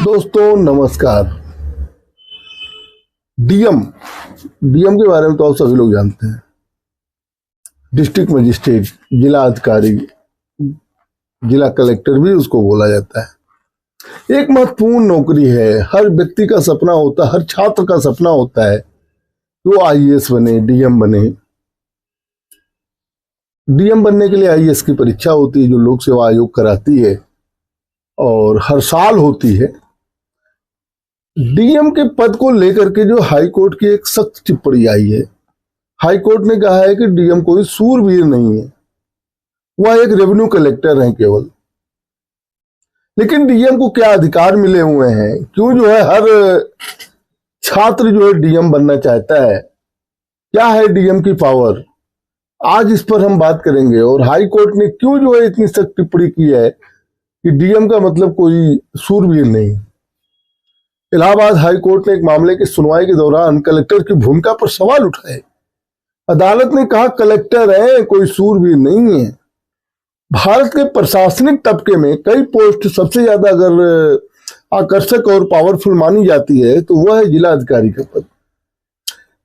दोस्तों नमस्कार। DM DM के बारे में तो आप सभी लोग जानते हैं। डिस्ट्रिक्ट मजिस्ट्रेट, जिला अधिकारी, जिला कलेक्टर भी उसको बोला जाता है। एक महत्वपूर्ण नौकरी है। हर व्यक्ति का सपना होता है, हर छात्र का सपना होता है कि वो आईएएस बने, डीएम बने। डीएम बनने के लिए आईएएस की परीक्षा होती है जो लोक सेवा आयोग कराती है और हर साल होती है। डीएम के पद को लेकर के जो हाई कोर्ट की एक सख्त टिप्पणी आई है। हाई कोर्ट ने कहा है कि डीएम कोई सूरवीर नहीं है, वह एक रेवेन्यू कलेक्टर हैं केवल। लेकिन डीएम को क्या अधिकार मिले हुए हैं? क्यों जो है हर छात्र जो है डीएम बनना चाहता है? क्या है डीएम की पावर? आज इस पर हम बात करेंगे। और हाई कोर्ट ने क्यों जो है इतनी सख्त टिप्पणी की है कि डीएम का मतलब कोई सूरवीर नहीं। इलाहाबाद हाई कोर्ट ने एक मामले की सुनवाई के दौरान कलेक्टर की भूमिका पर सवाल उठाए। अदालत ने कहा कलेक्टर है, कोई सूरवीर नहीं है। भारत के प्रशासनिक तबके में कई पोस्ट सबसे ज्यादा अगर आकर्षक और पावरफुल मानी जाती है तो वह है जिला अधिकारी का पद।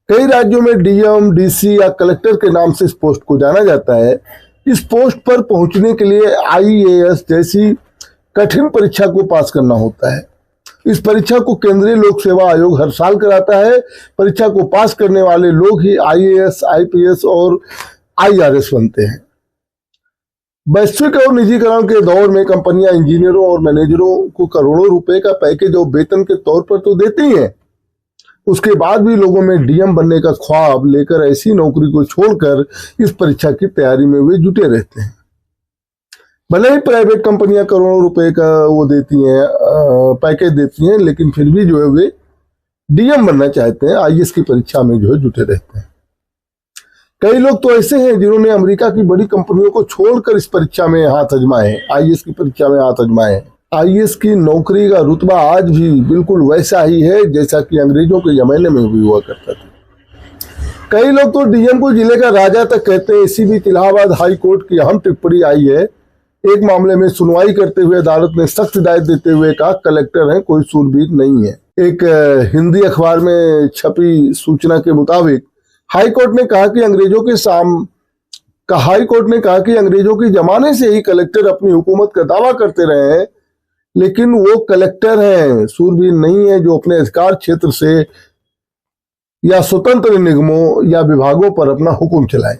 कई राज्यों में डीएम, डीसी या कलेक्टर के नाम से इस पोस्ट को जाना जाता है। इस पोस्ट पर पहुंचने के लिए आईएएस जैसी कठिन परीक्षा को पास करना होता है। इस परीक्षा को केंद्रीय लोक सेवा आयोग हर साल कराता है। परीक्षा को पास करने वाले लोग ही आईएएस, आईपीएस और आईआरएस बनते हैं। वैश्विक और निजीकरण के दौर में कंपनियां इंजीनियरों और मैनेजरों को करोड़ों रुपए का पैकेज और वेतन के तौर पर तो देती हैं, उसके बाद भी लोगों में डीएम बनने का ख्वाब लेकर ऐसी नौकरी को छोड़कर इस परीक्षा की तैयारी में वे जुटे रहते हैं। भले ही प्राइवेट कंपनियां करोड़ों रुपए का वो देती हैं, पैकेज देती हैं, लेकिन फिर भी जो है वे डीएम बनना चाहते हैं, आईएएस की परीक्षा में जो है जुटे रहते हैं। कई लोग तो ऐसे हैं जिन्होंने अमेरिका की बड़ी कंपनियों को छोड़कर इस परीक्षा में हाथ आजमाए, आईएएस की परीक्षा में हाथ आजमाए। आईएएस की नौकरी का रुतबा आज भी बिल्कुल वैसा ही है जैसा कि अंग्रेजों के जमाने में भी हुआ करता था। कई लोग तो डीएम को जिले का राजा तक कहते हैं। इसी बीच इलाहाबाद हाई कोर्ट की अहम टिप्पणी आई है। एक मामले में सुनवाई करते हुए अदालत ने सख्त हिदायत देते हुए कहा कलेक्टर है, कोई सूरवीर नहीं है। एक हिंदी अखबार में छपी सूचना के मुताबिक हाई कोर्ट ने कहा कि अंग्रेजों के जमाने से ही कलेक्टर अपनी हुकूमत का दावा करते रहे हैं, लेकिन वो कलेक्टर हैं, सूरवीर नहीं है जो अपने अधिकार क्षेत्र से या स्वतंत्र निगमों या विभागों पर अपना हुक्म चलाए।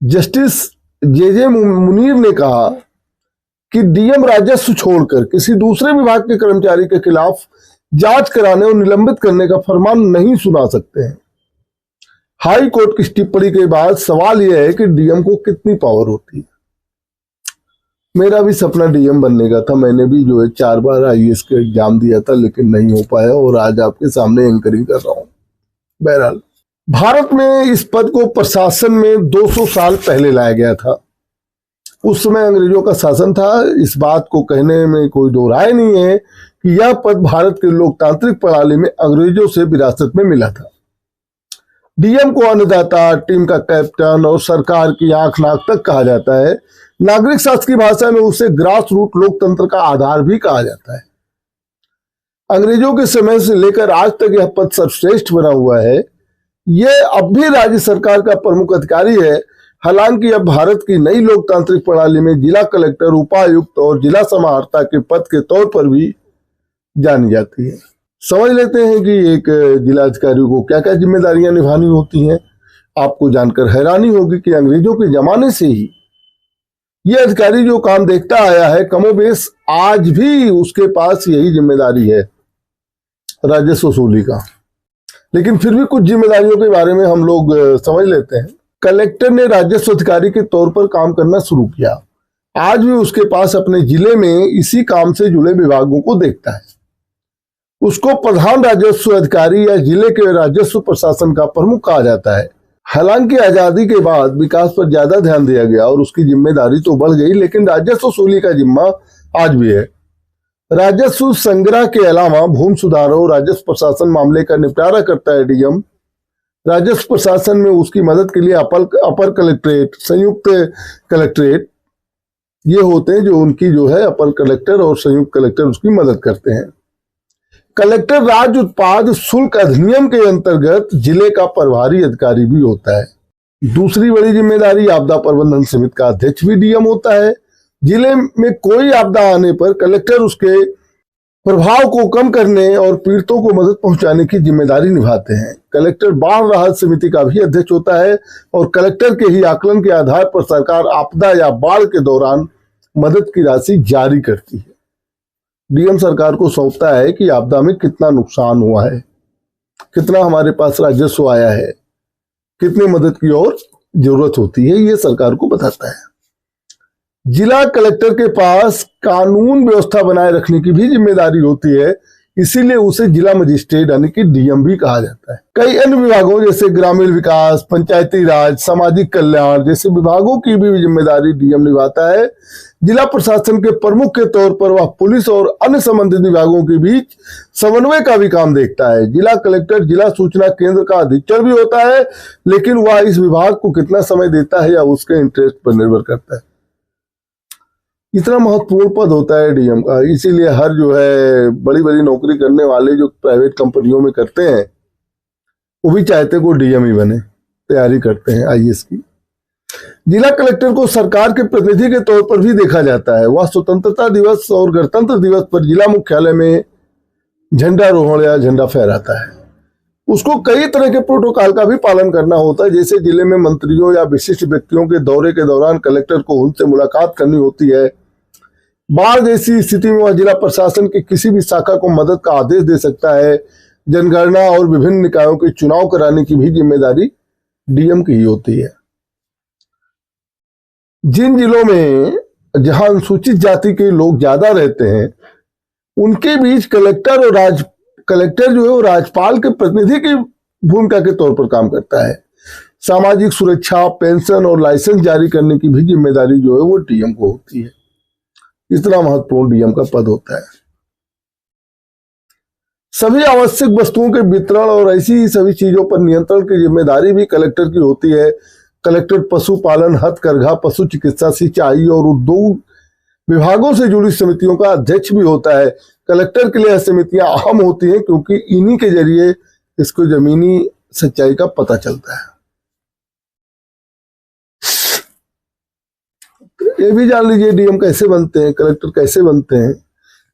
जस्टिस जे मुनीर ने कहा कि डीएम राजस्व छोड़कर किसी दूसरे विभाग के कर्मचारी के खिलाफ जांच कराने और निलंबित करने का फरमान नहीं सुना सकते हैं। हाई कोर्ट की टिप्पणी के बाद सवाल यह है कि डीएम को कितनी पावर होती है। मेरा भी सपना डीएम बनने का था। मैंने भी जो है 4 बार आईएएस का एग्जाम दिया था, लेकिन नहीं हो पाया और आज आपके सामने एंकरिंग कर रहा हूं। बहरहाल भारत में इस पद को प्रशासन में 200 साल पहले लाया गया था। उस समय अंग्रेजों का शासन था। इस बात को कहने में कोई दो राय नहीं है कि यह पद भारत के लोकतांत्रिक प्रणाली में अंग्रेजों से विरासत में मिला था। डीएम को अन्नदाता, टीम का कैप्टन और सरकार की आंख नाक तक कहा जाता है। नागरिक शास्त्र की भाषा में उसे ग्रास रूट लोकतंत्र का आधार भी कहा जाता है। अंग्रेजों के समय से लेकर आज तक यह पद सर्वश्रेष्ठ बना हुआ है। यह अब भी राज्य सरकार का प्रमुख अधिकारी है। हालांकि अब भारत की नई लोकतांत्रिक प्रणाली में जिला कलेक्टर, उपायुक्त और जिला समाहर्ता के पद के तौर पर भी जानी जाती है। समझ लेते हैं कि एक जिला अधिकारी को क्या क्या जिम्मेदारियां निभानी होती हैं। आपको जानकर हैरानी होगी कि अंग्रेजों के जमाने से ही यह अधिकारी जो काम देखता आया है, कमोबेश आज भी उसके पास यही जिम्मेदारी है, राजस्व वसूली का। लेकिन फिर भी कुछ जिम्मेदारियों के बारे में हम लोग समझ लेते हैं। कलेक्टर ने राजस्व अधिकारी के तौर पर काम करना शुरू किया। आज भी उसके पास अपने जिले में इसी काम से जुड़े विभागों को देखता है। उसको प्रधान राजस्व अधिकारी या जिले के राजस्व प्रशासन का प्रमुख कहा जाता है। हालांकि आजादी के बाद विकास पर ज्यादा ध्यान दिया गया और उसकी जिम्मेदारी तो बढ़ गई, लेकिन राजस्व वसूली का जिम्मा आज भी है। राजस्व संग्रह के अलावा भूमि सुधार और राजस्व प्रशासन मामले का निपटारा करता है डीएम। राजस्व प्रशासन में उसकी मदद के लिए अपर कलेक्ट्रेट, संयुक्त कलेक्ट्रेट, ये होते हैं जो उनकी जो है अपर कलेक्टर और संयुक्त कलेक्टर उसकी मदद करते हैं। कलेक्टर राज्य उत्पाद शुल्क अधिनियम के अंतर्गत जिले का प्रभारी अधिकारी भी होता है। दूसरी बड़ी जिम्मेदारी आपदा प्रबंधन समिति का अध्यक्ष भी डीएम होता है। जिले में कोई आपदा आने पर कलेक्टर उसके प्रभाव को कम करने और पीड़ितों को मदद पहुंचाने की जिम्मेदारी निभाते हैं। कलेक्टर बाढ़ राहत समिति का भी अध्यक्ष होता है और कलेक्टर के ही आकलन के आधार पर सरकार आपदा या बाढ़ के दौरान मदद की राशि जारी करती है। डीएम सरकार को सौंपता है कि आपदा में कितना नुकसान हुआ है, कितना हमारे पास राजस्व आया है, कितनी मदद की और जरूरत होती है, ये सरकार को बताता है। जिला कलेक्टर के पास कानून व्यवस्था बनाए रखने की भी जिम्मेदारी होती है, इसीलिए उसे जिला मजिस्ट्रेट यानी कि डीएम भी कहा जाता है। कई अन्य विभागों जैसे ग्रामीण विकास, पंचायती राज, सामाजिक कल्याण जैसे विभागों की भी जिम्मेदारी डीएम निभाता है। जिला प्रशासन के प्रमुख के तौर पर वह पुलिस और अन्य संबंधित विभागों के बीच समन्वय का भी काम देखता है। जिला कलेक्टर जिला सूचना केंद्र का अधीक्षक भी होता है, लेकिन वह इस विभाग को कितना समय देता है या उसके इंटरेस्ट पर निर्भर करता है। इतना महत्वपूर्ण पद होता है डीएम का, इसीलिए हर जो है बड़ी बड़ी नौकरी करने वाले जो प्राइवेट कंपनियों में करते हैं वो भी चाहते को डीएम ही बने, तैयारी करते हैं आईएएस की। जिला कलेक्टर को सरकार के प्रतिनिधि के तौर पर भी देखा जाता है। वह स्वतंत्रता दिवस और गणतंत्र दिवस पर जिला मुख्यालय में झंडारोहण या झंडा फहराता है। उसको कई तरह के प्रोटोकॉल का भी पालन करना होता है, जैसे जिले में मंत्रियों या विशिष्ट व्यक्तियों के दौरे के दौरान कलेक्टर को उनसे मुलाकात करनी होती है। बाढ़ जैसी स्थिति में वह जिला प्रशासन की किसी भी शाखा को मदद का आदेश दे सकता है। जनगणना और विभिन्न निकायों के चुनाव कराने की भी जिम्मेदारी डीएम की ही होती है। जिन जिलों में जहां अनुसूचित जाति के लोग ज्यादा रहते हैं उनके बीच कलेक्टर जो है वो राज्यपाल के प्रतिनिधि की भूमिका के तौर पर काम करता है। सामाजिक सुरक्षा, पेंशन और लाइसेंस जारी करने की भी जिम्मेदारी जो है वो डीएम को होती है। इतना महत्वपूर्ण डीएम का पद होता है। सभी आवश्यक वस्तुओं के वितरण और ऐसी सभी चीजों पर नियंत्रण की जिम्मेदारी भी कलेक्टर की होती है। कलेक्टर पशुपालन, हथकरघा, पशु चिकित्सा, सिंचाई और उद्योग विभागों से जुड़ी समितियों का अध्यक्ष भी होता है। कलेक्टर के लिए यह समितियां अहम होती हैं क्योंकि इन्हीं के जरिए इसको जमीनी सच्चाई का पता चलता है। ये भी जान लीजिए डीएम कैसे बनते हैं, कलेक्टर कैसे बनते हैं।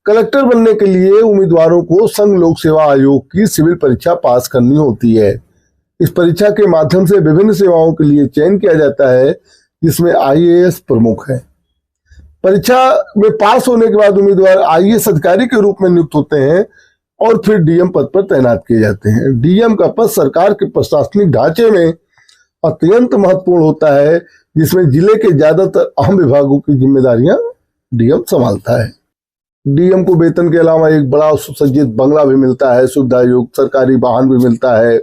कलेक्टर बनने के लिए उम्मीदवारों को संघ लोक सेवा आयोग की सिविल परीक्षा पास करनी होती है। इस परीक्षा के माध्यम से विभिन्न सेवाओं के लिए चयन किया जाता है, जिसमें आईएएस प्रमुख है। परीक्षा में पास होने के बाद उम्मीदवार आईएएस अधिकारी के रूप में नियुक्त होते हैं और फिर डीएम पद पर तैनात किए जाते हैं। डीएम का पद सरकार के प्रशासनिक ढांचे में अत्यंत महत्वपूर्ण होता है, जिसमें जिले के ज्यादातर अहम विभागों की जिम्मेदारियां डीएम संभालता है। डीएम को वेतन के अलावा एक बड़ा सुसज्जित बंगला भी मिलता है, सुविधा युक्त सरकारी वाहन भी मिलता है,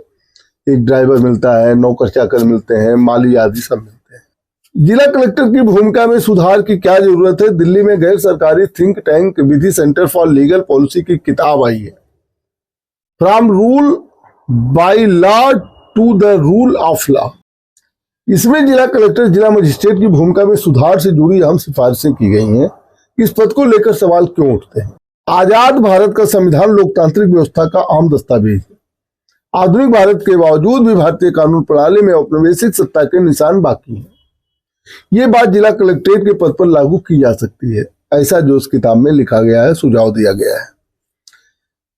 एक ड्राइवर मिलता है, नौकर चाकर मिलते हैं, माली आदि सब मिलते हैं। जिला कलेक्टर की भूमिका में सुधार की क्या जरूरत है? दिल्ली में गैर सरकारी think tank Vidhi centre for legal policy की किताब आई है, from rule by law to the rule of law. इसमें जिला कलेक्टर, जिला मजिस्ट्रेट की भूमिका में सुधार से जुड़ी अहम सिफारिशें की गई हैं। इस पद को लेकर सवाल क्यों उठते हैं? आजाद भारत का संविधान लोकतांत्रिक व्यवस्था का अहम दस्तावेज है। आधुनिक भारत के बावजूद भी भारतीय कानून प्रणाली में औपनिवेशिक सत्ता के निशान बाकी हैं। ये बात जिला कलेक्ट्रेट के पद पर लागू की जा सकती है, ऐसा जो उस किताब में लिखा गया है, सुझाव दिया गया है।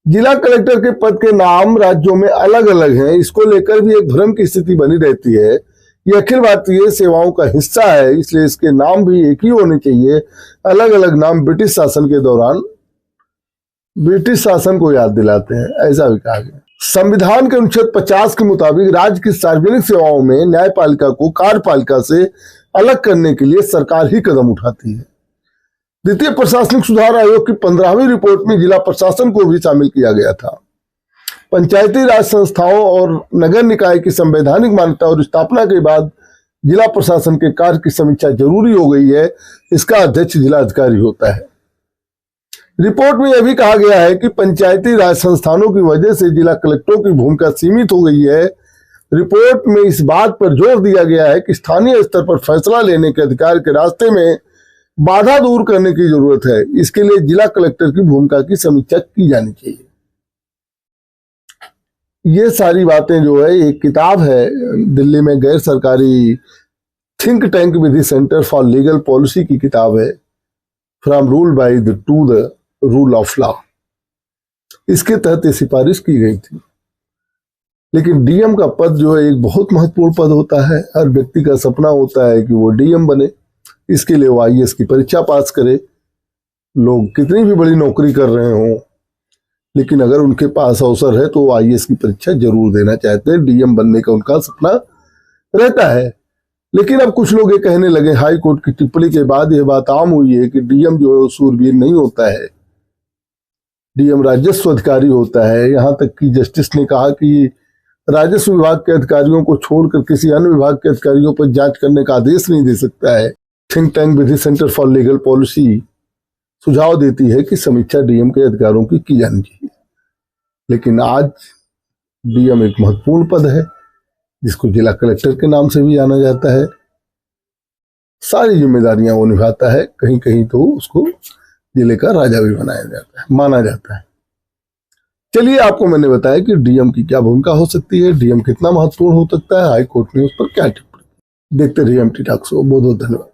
जिला कलेक्टर के पद के नाम राज्यों में अलग अलग हैं, इसको लेकर भी एक भ्रम की स्थिति बनी रहती है। ये अखिल भारतीय सेवाओं का हिस्सा है, इसलिए इसके नाम भी एक ही होने चाहिए। अलग अलग नाम ब्रिटिश शासन के दौरान ब्रिटिश शासन को याद दिलाते हैं, ऐसा भी कहा गया। संविधान के अनुच्छेद 50 के मुताबिक राज्य की सार्वजनिक सेवाओं में न्यायपालिका को कार्यपालिका से अलग करने के लिए सरकार ही कदम उठाती है। द्वितीय प्रशासनिक सुधार आयोग की 15वीं रिपोर्ट में जिला प्रशासन को भी शामिल किया गया था। पंचायती राज संस्थाओं और नगर निकाय की संवैधानिक मान्यता और स्थापना के बाद जिला प्रशासन के कार्य की समीक्षा जरूरी हो गई है। इसका अध्यक्ष जिला अधिकारी होता है। रिपोर्ट में यह भी कहा गया है कि पंचायती राज संस्थानों की वजह से जिला कलेक्टरों की भूमिका सीमित हो गई है। रिपोर्ट में इस बात पर जोर दिया गया है कि स्थानीय स्तर पर फैसला लेने के अधिकार के रास्ते में बाधा दूर करने की जरूरत है। इसके लिए जिला कलेक्टर की भूमिका की समीक्षा की जानी चाहिए। ये सारी बातें जो है, एक किताब है दिल्ली में गैर सरकारी think tank Vidhi centre for legal policy की किताब है, from rule by the two the rule of law. इसके तहत ये सिफारिश की गई थी। लेकिन डीएम का पद जो है एक बहुत महत्वपूर्ण पद होता है। हर व्यक्ति का सपना होता है कि वो डीएम बने। इसके लिए वो आईएएस की परीक्षा पास करे। लोग कितनी भी बड़ी नौकरी कर रहे हों, लेकिन अगर उनके पास अवसर है तो वो आईएएस की परीक्षा जरूर देना चाहते हैं। डीएम बनने का उनका सपना रहता है। लेकिन अब कुछ लोग ये कहने लगे, हाई कोर्ट की टिप्पणी के बाद यह बात आम हुई है कि डीएम जो है सूरवीर नहीं होता है, डीएम राजस्व अधिकारी होता है। यहां तक कि जस्टिस ने कहा कि राजस्व विभाग के अधिकारियों को छोड़कर किसी अन्य विभाग के अधिकारियों पर जांच करने का आदेश नहीं दे सकता है। Think tank Vidhi centre for legal policy सुझाव देती है कि समीक्षा डीएम के अधिकारों की जानी चाहिए। लेकिन आज डीएम एक महत्वपूर्ण पद है, जिसको जिला कलेक्टर के नाम से भी जाना जाता है। सारी जिम्मेदारियां वो निभाता है। कहीं कहीं तो उसको जिले का राजा भी बनाया जाता है, माना जाता है। चलिए, आपको मैंने बताया कि डीएम की क्या भूमिका हो सकती है, डीएम कितना महत्वपूर्ण हो सकता है, हाई कोर्ट ने उस पर क्या टिप्पणी। देखते रहिए एमटी टॉक्स को। बहुत बहुत धन्यवाद।